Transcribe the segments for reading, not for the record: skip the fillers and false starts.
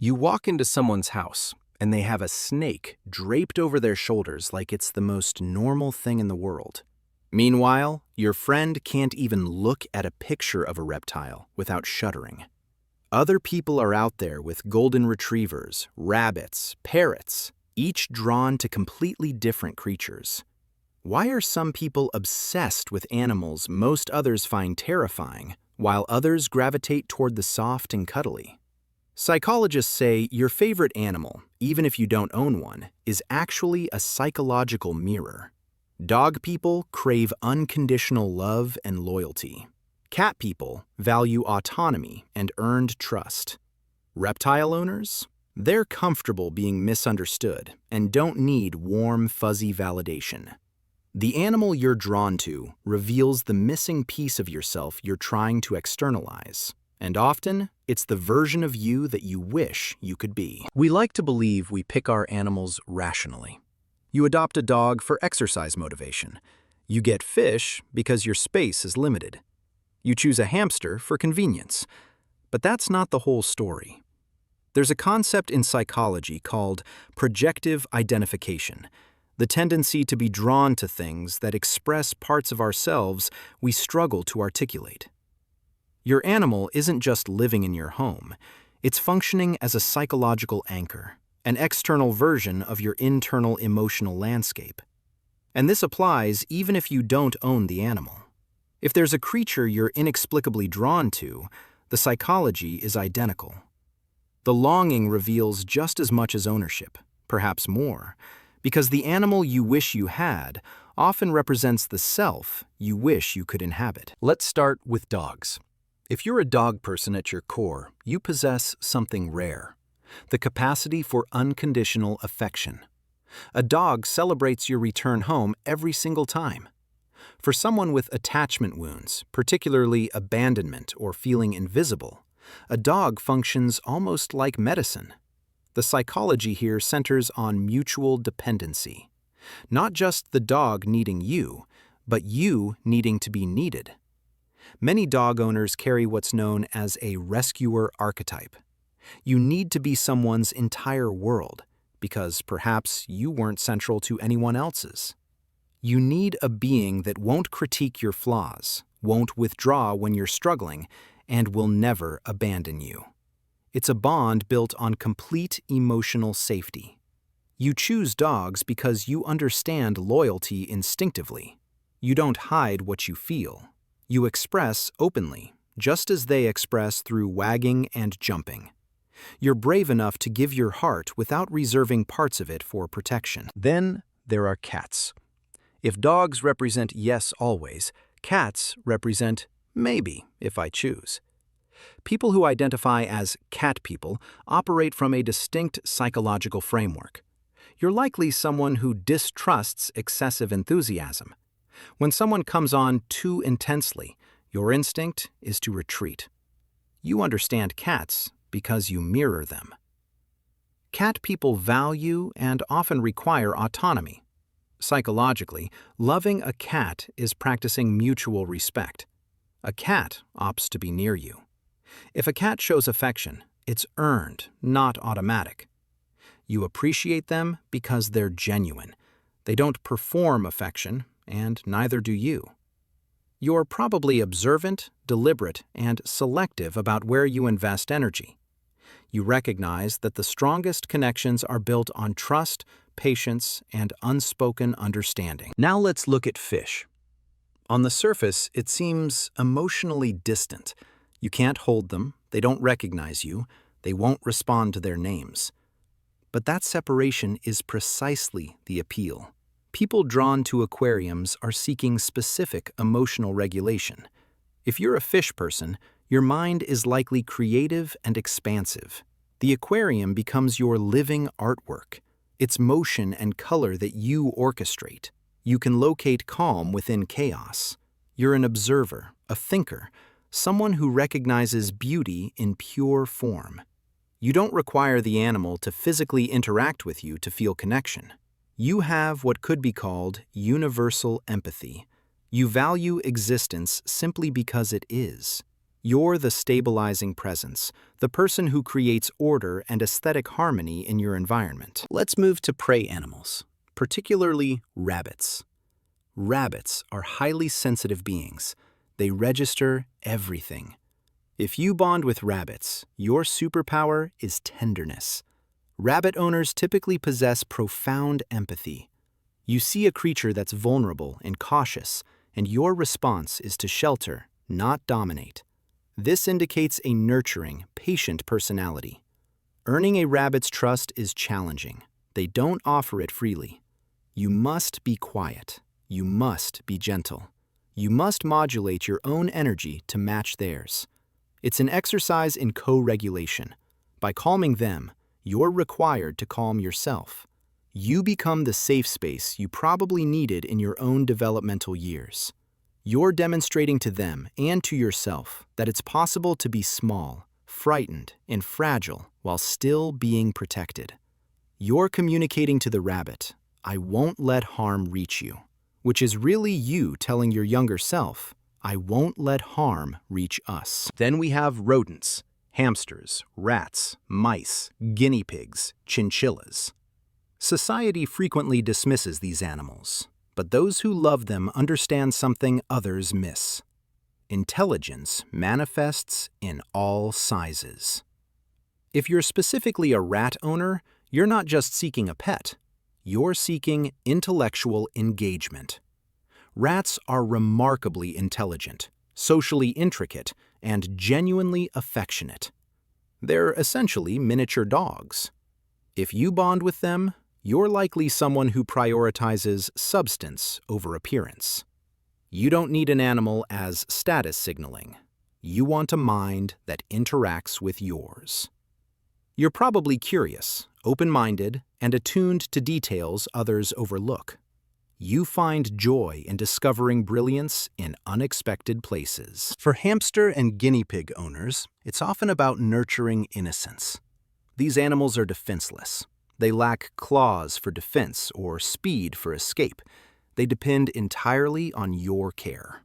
You walk into someone's house, and they have a snake draped over their shoulders like it's the most normal thing in the world. Meanwhile, your friend can't even look at a picture of a reptile without shuddering. Other people are out there with golden retrievers, rabbits, parrots, each drawn to completely different creatures. Why are some people obsessed with animals most others find terrifying, while others gravitate toward the soft and cuddly? Psychologists say your favorite animal, even if you don't own one, is actually a psychological mirror. Dog people crave unconditional love and loyalty. Cat people value autonomy and earned trust. Reptile owners? They're comfortable being misunderstood and don't need warm, fuzzy validation. The animal you're drawn to reveals the missing piece of yourself you're trying to externalize. And often, it's the version of you that you wish you could be. We like to believe we pick our animals rationally. You adopt a dog for exercise motivation. You get fish because your space is limited. You choose a hamster for convenience. But that's not the whole story. There's a concept in psychology called projective identification, the tendency to be drawn to things that express parts of ourselves we struggle to articulate. Your animal isn't just living in your home, it's functioning as a psychological anchor, an external version of your internal emotional landscape. And this applies even if you don't own the animal. If there's a creature you're inexplicably drawn to, the psychology is identical. The longing reveals just as much as ownership, perhaps more, because the animal you wish you had often represents the self you wish you could inhabit. Let's start with dogs. If you're a dog person at your core, you possess something rare: the capacity for unconditional affection. A dog celebrates your return home every single time. For someone with attachment wounds, particularly abandonment or feeling invisible, a dog functions almost like medicine. The psychology here centers on mutual dependency. Not just the dog needing you, but you needing to be needed. Many dog owners carry what's known as a rescuer archetype. You need to be someone's entire world, because perhaps you weren't central to anyone else's. You need a being that won't critique your flaws, won't withdraw when you're struggling, and will never abandon you. It's a bond built on complete emotional safety. You choose dogs because you understand loyalty instinctively. You don't hide what you feel. You express openly, just as they express through wagging and jumping. You're brave enough to give your heart without reserving parts of it for protection. Then there are cats. If dogs represent yes always, cats represent maybe if I choose. People who identify as cat people operate from a distinct psychological framework. You're likely someone who distrusts excessive enthusiasm. When someone comes on too intensely, your instinct is to retreat. You understand cats because you mirror them. Cat people value and often require autonomy. Psychologically, loving a cat is practicing mutual respect. A cat opts to be near you. If a cat shows affection, it's earned, not automatic. You appreciate them because they're genuine. They don't perform affection, and neither do you. You're probably observant, deliberate, and selective about where you invest energy. You recognize that the strongest connections are built on trust, patience, and unspoken understanding. Now let's look at fish. On the surface, it seems emotionally distant. You can't hold them, they don't recognize you, they won't respond to their names. But that separation is precisely the appeal. People drawn to aquariums are seeking specific emotional regulation. If you're a fish person, your mind is likely creative and expansive. The aquarium becomes your living artwork. It's motion and color that you orchestrate. You can locate calm within chaos. You're an observer, a thinker, someone who recognizes beauty in pure form. You don't require the animal to physically interact with you to feel connection. You have what could be called universal empathy. You value existence simply because it is. You're the stabilizing presence, the person who creates order and aesthetic harmony in your environment. Let's move to prey animals, particularly rabbits. Rabbits are highly sensitive beings. They register everything. If you bond with rabbits, your superpower is tenderness. Rabbit owners typically possess profound empathy. You see a creature that's vulnerable and cautious, and your response is to shelter, not dominate. This indicates a nurturing, patient personality. Earning a rabbit's trust is challenging. They don't offer it freely. You must be quiet. You must be gentle. You must modulate your own energy to match theirs. It's an exercise in co-regulation. By calming them, you're required to calm yourself. You become the safe space you probably needed in your own developmental years. You're demonstrating to them and to yourself that it's possible to be small, frightened, and fragile while still being protected. You're communicating to the rabbit, "I won't let harm reach you," which is really you telling your younger self, "I won't let harm reach us." Then we have rodents, hamsters, rats, mice, guinea pigs, chinchillas. Society frequently dismisses these animals, but those who love them understand something others miss. Intelligence manifests in all sizes. If you're specifically a rat owner, you're not just seeking a pet. You're seeking intellectual engagement. Rats are remarkably intelligent, socially intricate, and genuinely affectionate. They're essentially miniature dogs. If you bond with them, you're likely someone who prioritizes substance over appearance. You don't need an animal as status signaling. You want a mind that interacts with yours. You're probably curious, open-minded, and attuned to details others overlook. You find joy in discovering brilliance in unexpected places. For hamster and guinea pig owners, it's often about nurturing innocence. These animals are defenseless. They lack claws for defense or speed for escape. They depend entirely on your care.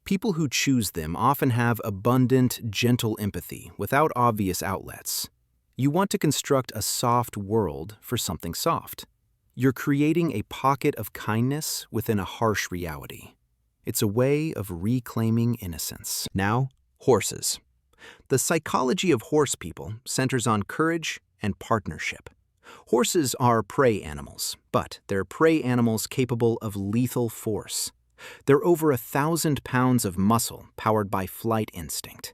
People who choose them often have abundant, gentle empathy without obvious outlets. You want to construct a soft world for something soft. You're creating a pocket of kindness within a harsh reality. It's a way of reclaiming innocence. Now, horses. The psychology of horse people centers on courage and partnership. Horses are prey animals, but they're prey animals capable of lethal force. They're over 1,000 pounds of muscle powered by flight instinct.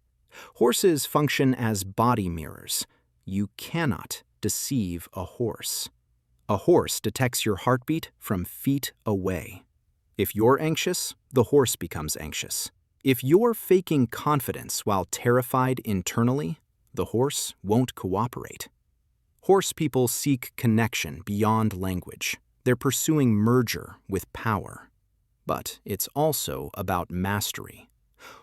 Horses function as body mirrors. You cannot deceive a horse. A horse detects your heartbeat from feet away. If you're anxious, the horse becomes anxious. If you're faking confidence while terrified internally, the horse won't cooperate. Horse people seek connection beyond language. They're pursuing merger with power. But it's also about mastery.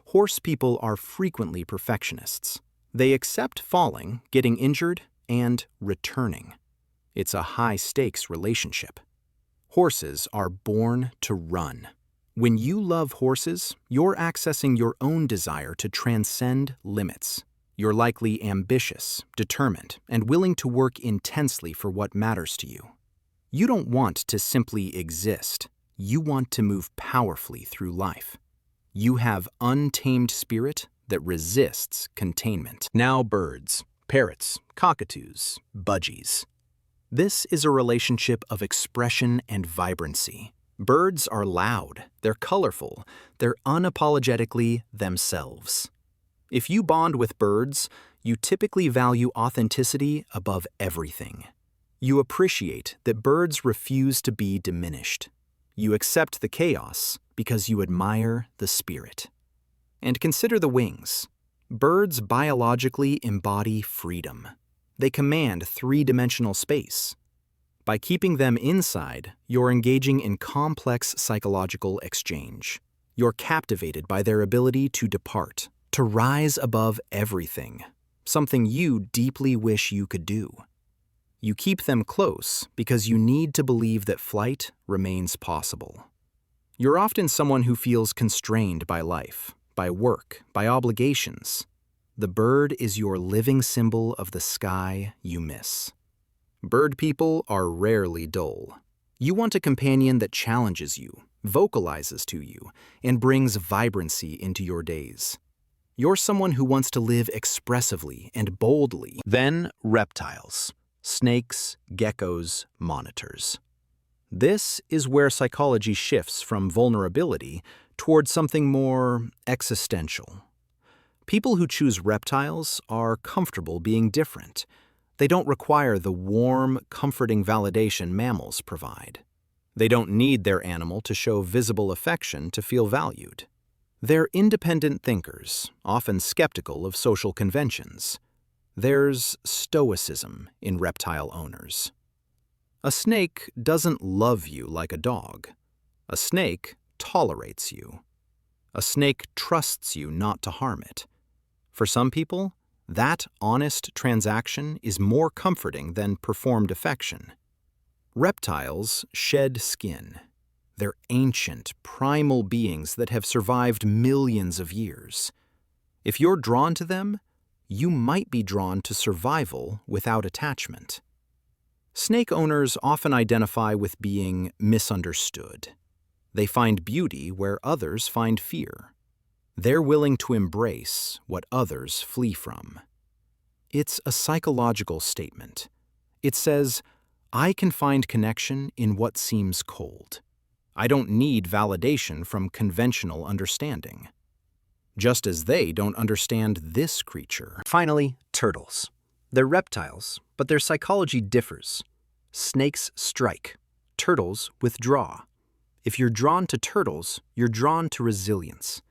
Horse people are frequently perfectionists. They accept falling, getting injured, and returning. It's a high-stakes relationship. Horses are born to run. When you love horses, you're accessing your own desire to transcend limits. You're likely ambitious, determined, and willing to work intensely for what matters to you. You don't want to simply exist. You want to move powerfully through life. You have untamed spirit that resists containment. Now birds, parrots, cockatoos, budgies. This is a relationship of expression and vibrancy. Birds are loud, they're colorful, they're unapologetically themselves. If you bond with birds, you typically value authenticity above everything. You appreciate that birds refuse to be diminished. You accept the chaos because you admire the spirit. And consider the wings. Birds biologically embody freedom. They command three-dimensional space. By keeping them inside, you're engaging in complex psychological exchange. You're captivated by their ability to depart, to rise above everything, something you deeply wish you could do. You keep them close because you need to believe that flight remains possible. You're often someone who feels constrained by life, by work, by obligations. The bird is your living symbol of the sky you miss. Bird people are rarely dull. You want a companion that challenges you, vocalizes to you, and brings vibrancy into your days. You're someone who wants to live expressively and boldly. Then reptiles, snakes, geckos, monitors. This is where psychology shifts from vulnerability toward something more existential. People who choose reptiles are comfortable being different. They don't require the warm, comforting validation mammals provide. They don't need their animal to show visible affection to feel valued. They're independent thinkers, often skeptical of social conventions. There's Stoicism in reptile owners. A snake doesn't love you like a dog. A snake tolerates you. A snake trusts you not to harm it. For some people, that honest transaction is more comforting than performed affection. Reptiles shed skin. They're ancient, primal beings that have survived millions of years. If you're drawn to them, you might be drawn to survival without attachment. Snake owners often identify with being misunderstood. They find beauty where others find fear. They're willing to embrace what others flee from. It's a psychological statement. It says, I can find connection in what seems cold. I don't need validation from conventional understanding. Just as they don't understand this creature. Finally, turtles. They're reptiles, but their psychology differs. Snakes strike. Turtles withdraw. If you're drawn to turtles, you're drawn to resilience.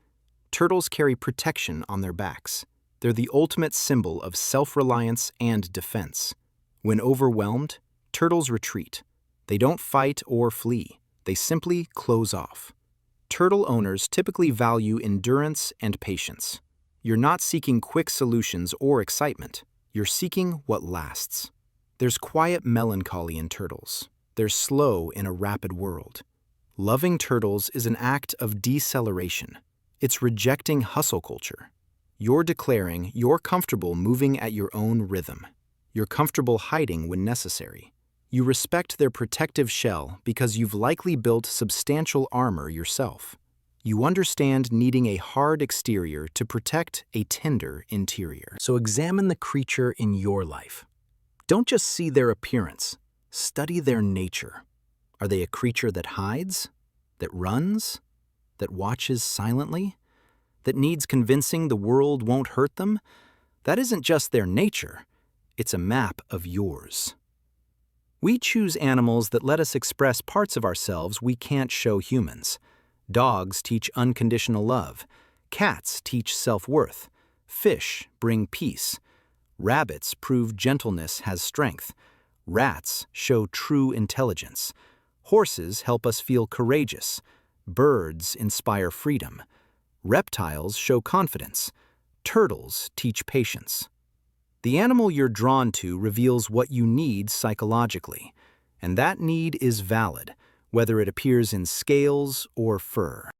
Turtles carry protection on their backs. They're the ultimate symbol of self-reliance and defense. When overwhelmed, turtles retreat. They don't fight or flee. They simply close off. Turtle owners typically value endurance and patience. You're not seeking quick solutions or excitement. You're seeking what lasts. There's quiet melancholy in turtles. They're slow in a rapid world. Loving turtles is an act of deceleration. It's rejecting hustle culture. You're declaring you're comfortable moving at your own rhythm. You're comfortable hiding when necessary. You respect their protective shell because you've likely built substantial armor yourself. You understand needing a hard exterior to protect a tender interior. So examine the creature in your life. Don't just see their appearance. Study their nature. Are they a creature that hides? That runs? That watches silently? That needs convincing the world won't hurt them? That isn't just their nature. It's a map of yours. We choose animals that let us express parts of ourselves we can't show humans. Dogs teach unconditional love. Cats teach self-worth. Fish bring peace. Rabbits prove gentleness has strength. Rats show true intelligence. Horses help us feel courageous. Birds inspire freedom. Reptiles show confidence. Turtles teach patience. The animal you're drawn to reveals what you need psychologically, and that need is valid, whether it appears in scales or fur.